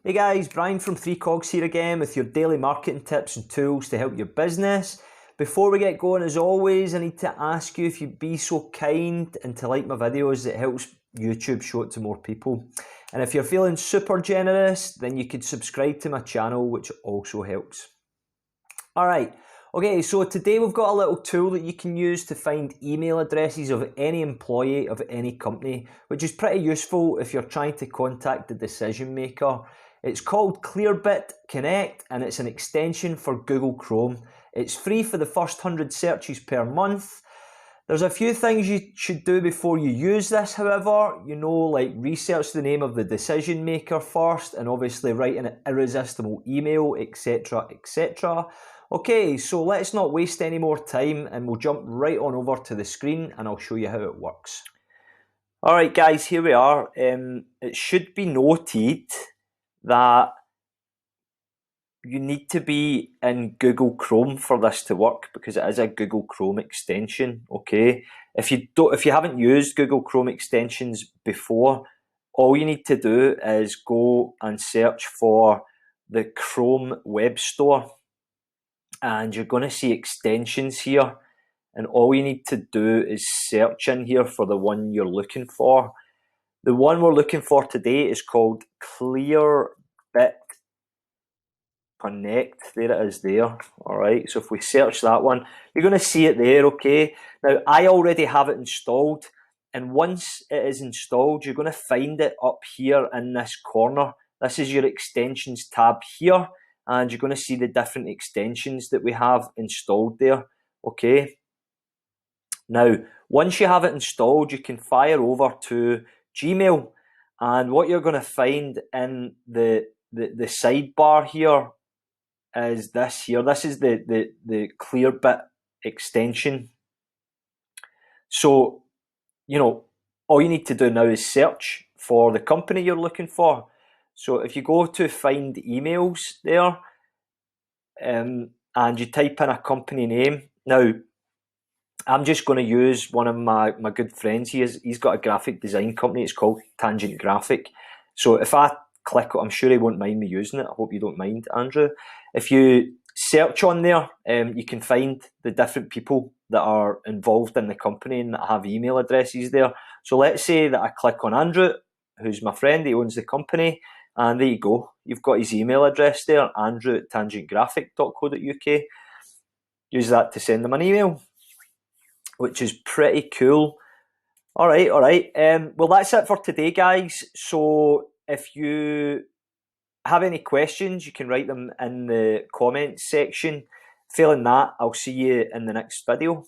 Hey guys, Brian from 3Cogs here again with your daily marketing tips and tools to help your business. Before we get going, as always, I need to ask you if you'd be so kind and to like my videos. It helps YouTube show it to more people. And if you're feeling super generous, then you could subscribe to my channel, which also helps. Alright, okay, so today we've got a little tool that you can use to find email addresses of any employee of any company, which is pretty useful if you're trying to contact the decision maker. It's called Clearbit Connect and it's an extension for Google Chrome. It's free for the first 100 searches per month. There's a few things you should do before you use this, however, like research the name of the decision maker first and obviously write an irresistible email, etc, etc. Okay, so let's not waste any more time and we'll jump right on over to the screen and I'll show you how it works. Alright guys, here we are. It should be noted that you need to be in Google Chrome for this to work because it is a Google Chrome extension. Okay, if you haven't used Google Chrome extensions before, all you need to do is go and search for the Chrome Web Store, and you're going to see extensions here. And all you need to do is search in here for the one you're looking for. The one we're looking for today is called Clearbit Connect. There it is there. Alright, so if we search that one, you're going to see it there, okay? Now, I already have it installed, and once it is installed, you're going to find it up here in this corner. This is your extensions tab here, and you're going to see the different extensions that we have installed there, okay? Now, once you have it installed, you can fire over to Gmail, and what you're going to find in the sidebar here is this here. This is the Clearbit extension. So, all you need to do now is search for the company you're looking for. So if you go to find emails there, and you type in a company name. Now, I'm just going to use one of my good friends. He's got a graphic design company. It's called Tangent Graphic. So if I click it, I'm sure he won't mind me using it. I hope you don't mind, Andrew. If you search on there, you can find the different people that are involved in the company and that have email addresses there. So let's say that I click on Andrew, who's my friend. He owns the company. And there you go. You've got his email address there, andrew@tangentgraphic.co.uk. Use that to send them an email, which is pretty cool. Alright. Well, that's it for today, guys. So if you have any questions, you can write them in the comments section. Failing that, I'll see you in the next video.